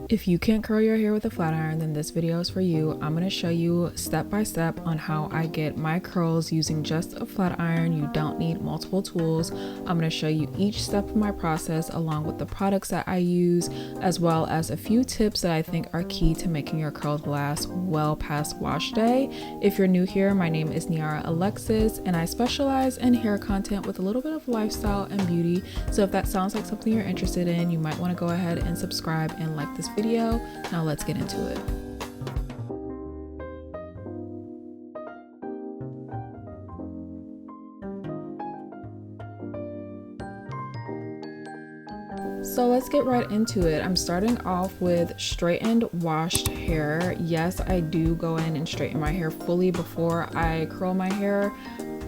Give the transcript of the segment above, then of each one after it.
If you can't curl your hair with a flat iron, then this video is for you. I'm going to show you step by step on how I get my curls using just a flat iron. You don't need multiple tools. I'm going to show you each step of my process along with the products that I use, as well as a few tips that I think are key to making your curls last well past wash day. If you're new here, my name is Niara Alexis and I specialize in hair content with a little bit of lifestyle and beauty. So if that sounds like something you're interested in, you might want to go ahead and subscribe and like this video. Now let's get into it. So let's get right into it. I'm starting off with straightened washed hair. Yes, I do go in and straighten my hair fully before I curl my hair.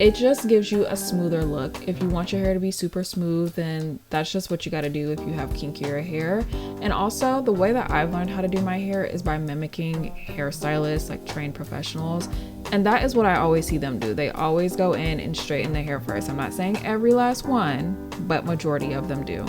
It just gives you a smoother look. If you want your hair to be super smooth, then that's just what you got to do if you have kinkier hair. And also, the way that I've learned how to do my hair is by mimicking hairstylists, like trained professionals. And that is what I always see them do. They always go in and straighten their hair first. I'm not saying every last one, but majority of them do.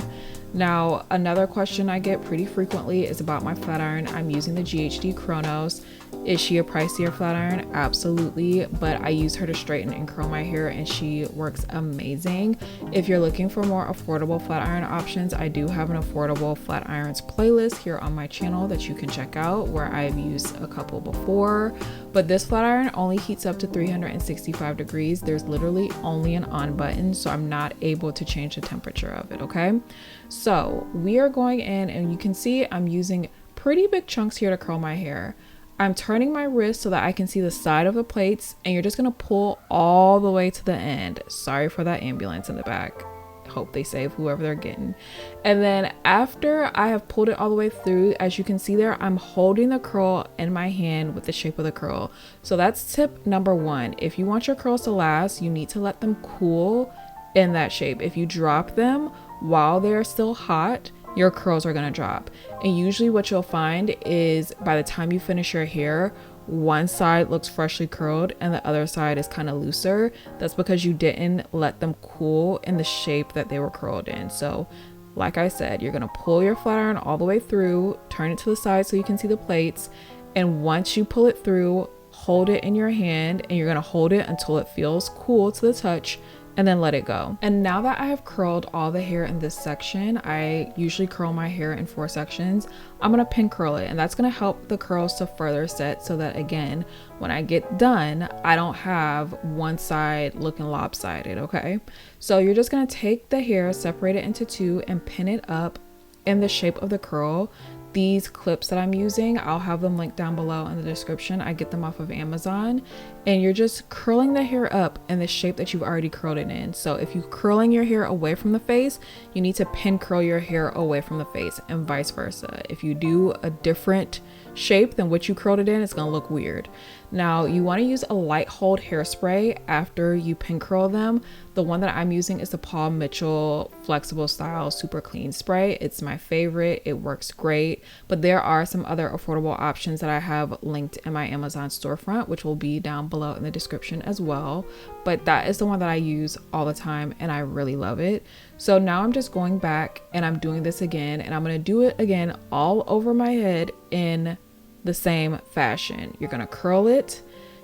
Now, another question I get pretty frequently is about my flat iron. I'm using the GHD Chronos. Is she a pricier flat iron? Absolutely, but I use her to straighten and curl my hair and she works amazing. If you're looking for more affordable flat iron options, I do have an affordable flat irons playlist here on my channel that you can check out, where I've used a couple before. But this flat iron only heats up to 365 degrees. There's literally only an on button, so I'm not able to change the temperature of it, okay? So we are going in and you can see I'm using pretty big chunks here to curl my hair. I'm turning my wrist so that I can see the side of the plates, and you're just gonna pull all the way to the end. Sorry for that ambulance in the back. Hope they save whoever they're getting. And then after I have pulled it all the way through, as you can see there, I'm holding the curl in my hand with the shape of the curl. So that's tip number one. If you want your curls to last, you need to let them cool in that shape. If you drop them while they're still hot, your curls are gonna drop. And usually what you'll find is by the time you finish your hair, one side looks freshly curled and the other side is kind of looser. That's because you didn't let them cool in the shape that they were curled in. So like I said, you're gonna pull your flat iron all the way through, turn it to the side so you can see the plates, and once you pull it through, hold it in your hand, and you're gonna hold it until it feels cool to the touch, and then let it go. And now that I have curled all the hair in this section, I usually curl my hair in 4 sections. I'm gonna pin curl it, and that's gonna help the curls to further set so that, again, when I get done, I don't have one side looking lopsided, okay? So you're just gonna take the hair, separate it into 2, and pin it up in the shape of the curl. These clips that I'm using, I'll have them linked down below in the description. I get them off of Amazon, and you're just curling the hair up in the shape that you've already curled it in. So if you're curling your hair away from the face, you need to pin curl your hair away from the face, and vice versa. If you do a different shape than what you curled it in, it's gonna look weird. Now you want to use a light hold hairspray after you pin curl them. The one that I'm using is the Paul Mitchell Flexible Style Super Clean Spray. It's my favorite. It works great, but there are some other affordable options that I have linked in my Amazon storefront, which will be down below in the description as well. But that is the one that I use all the time and I really love it. So now I'm just going back and I'm doing this again, and I'm going to do it again all over my head in the same fashion. You're going to curl it,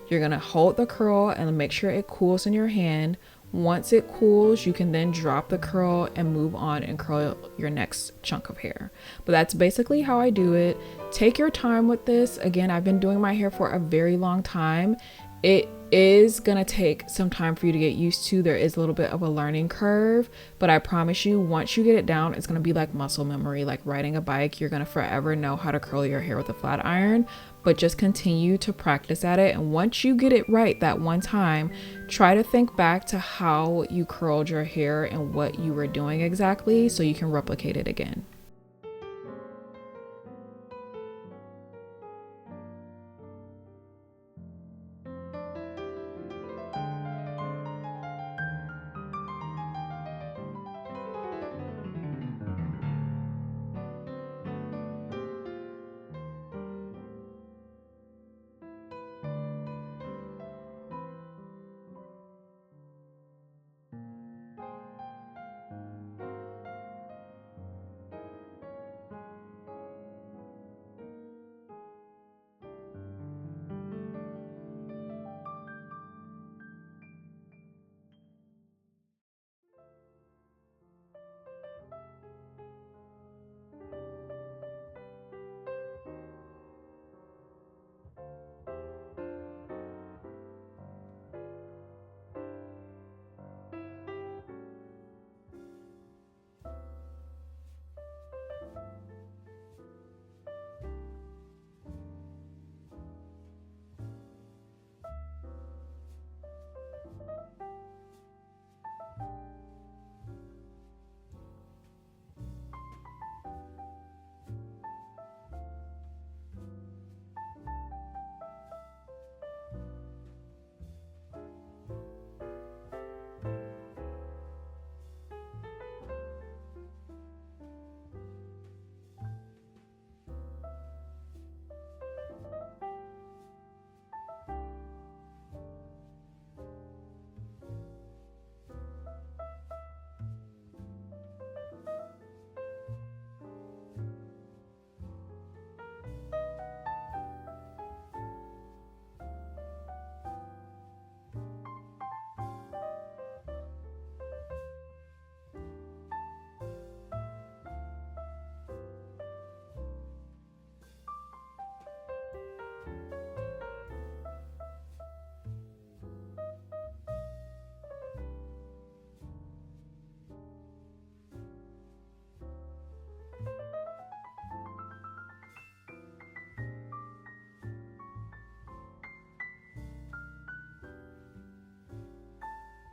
you're going to hold the curl and make sure it cools in your hand. Once it cools, you can then drop the curl and move on and curl your next chunk of hair. But that's basically how I do it. Take your time with this. Again, I've been doing my hair for a very long time. It is gonna take some time for you to get used to. There is a little bit of a learning curve, but I promise you, once you get it down, it's gonna be like muscle memory, like riding a bike. You're gonna forever know how to curl your hair with a flat iron, but just continue to practice at it. And once you get it right that one time, try to think back to how you curled your hair and what you were doing exactly so you can replicate it again.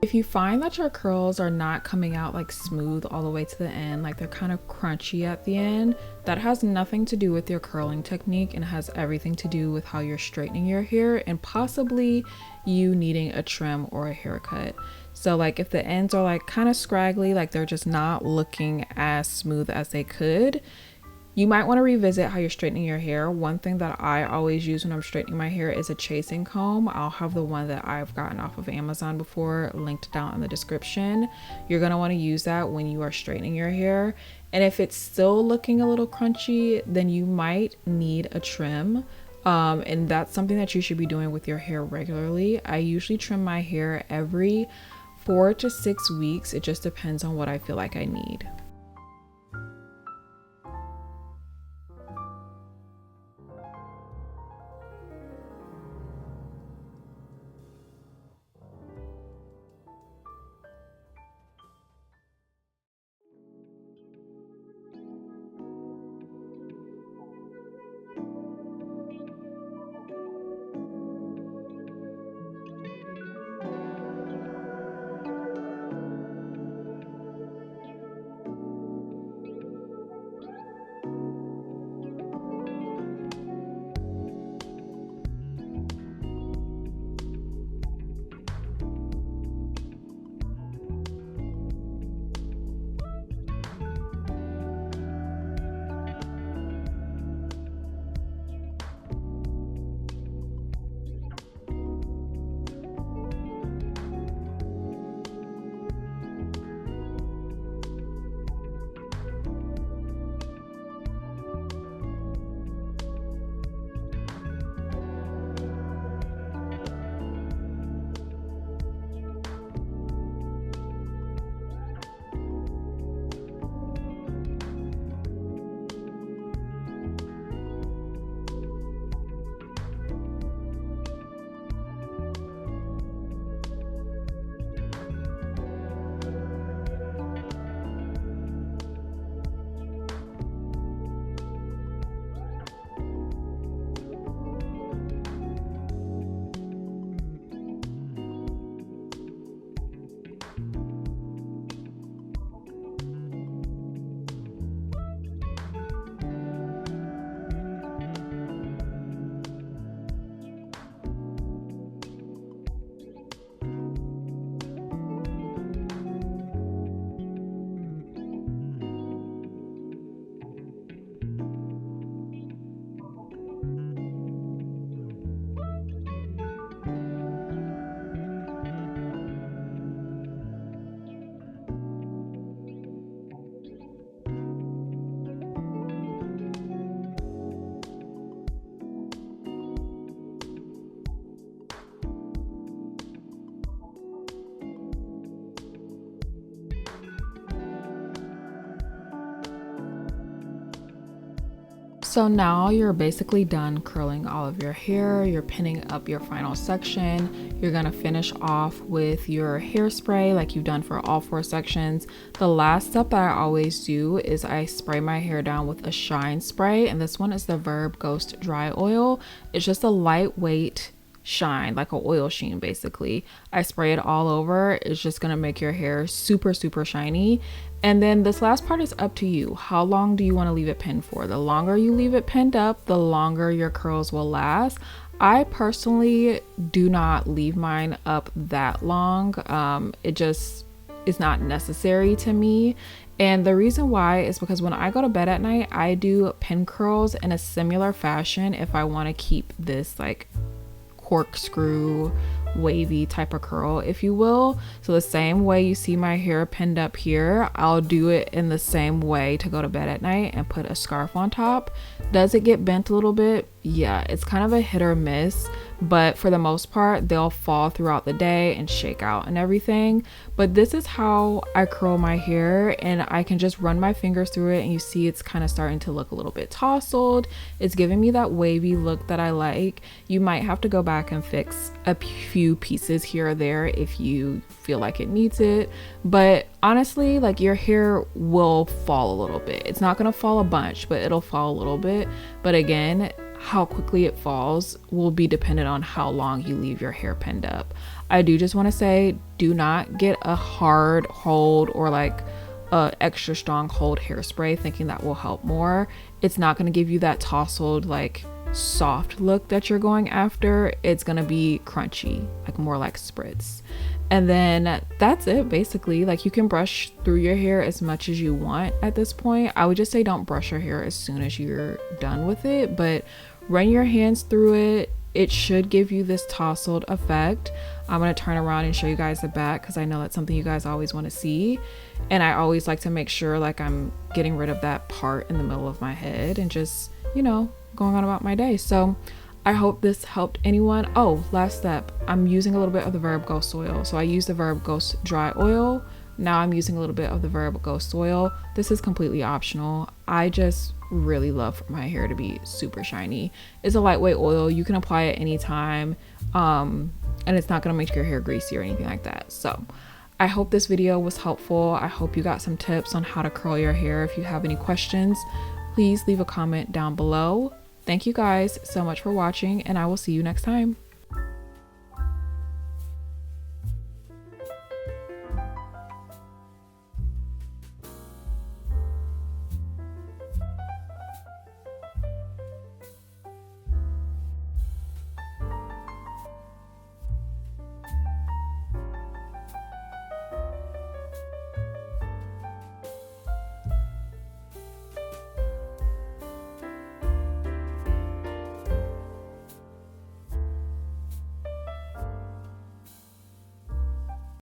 If you find that your curls are not coming out like smooth all the way to the end, like they're kind of crunchy at the end, that has nothing to do with your curling technique and has everything to do with how you're straightening your hair and possibly you needing a trim or a haircut. So like if the ends are like kind of scraggly, like they're just not looking as smooth as they could, you might want to revisit how you're straightening your hair. One thing that I always use when I'm straightening my hair is a chasing comb. I'll have the one that I've gotten off of Amazon before linked down in the description. You're going to want to use that when you are straightening your hair. And if it's still looking a little crunchy, then you might need a trim. And that's something that you should be doing with your hair regularly. I usually trim my hair every 4 to 6 weeks. It just depends on what I feel like I need. So now you're basically done curling all of your hair. You're pinning up your final section. You're gonna finish off with your hairspray like you've done for all 4 sections. The last step that I always do is I spray my hair down with a shine spray, and this one is the Verb Ghost Dry Oil. It's just a lightweight shine, like an oil sheen basically. I spray it all over. It's just gonna make your hair super shiny. And then this last part is up to you. How long do you want to leave it pinned for? The longer you leave it pinned up, the longer your curls will last. I personally do not leave mine up that long. It just is not necessary to me. And the reason why is because when I go to bed at night, I do pin curls in a similar fashion if I want to keep this like corkscrew wavy type of curl, if you will. So the same way you see my hair pinned up here, I'll do it in the same way to go to bed at night and put a scarf on top. Does it get bent a little bit? Yeah, it's kind of a hit or miss, but for the most part they'll fall throughout the day and shake out and everything. But this is how I curl my hair, and I can just run my fingers through it and you see it's kind of starting to look a little bit tousled. It's giving me that wavy look that I like. You might have to go back and fix a few pieces here or there if you feel like it needs it, but honestly, like, your hair will fall a little bit. It's not gonna fall a bunch, but it'll fall a little bit. But again, how quickly it falls will be dependent on how long you leave your hair pinned up. I do just want to say, do not get a hard hold or like a extra strong hold hairspray thinking that will help more. It's not going to give you that tousled like soft look that you're going after. It's going to be crunchy, like more like spritz. And then that's it basically. Like, you can brush through your hair as much as you want at this point. I would just say don't brush your hair as soon as you're done with it, but run your hands through it. It should give you this tousled effect. I'm going to turn around and show you guys the back because I know that's something you guys always want to see. And I always like to make sure like I'm getting rid of that part in the middle of my head and just, you know, going on about my day. So I hope this helped anyone. Oh, last step, I'm using a little bit of the Verb Ghost oil. So I used the Verb Ghost dry oil. Now I'm using a little bit of the Verb Ghost oil. This is completely optional. I just really love for my hair to be super shiny. It's a lightweight oil. You can apply it anytime. And it's not gonna make your hair greasy or anything like that. So I hope this video was helpful. I hope you got some tips on how to curl your hair. If you have any questions, please leave a comment down below. Thank you guys so much for watching, and I will see you next time.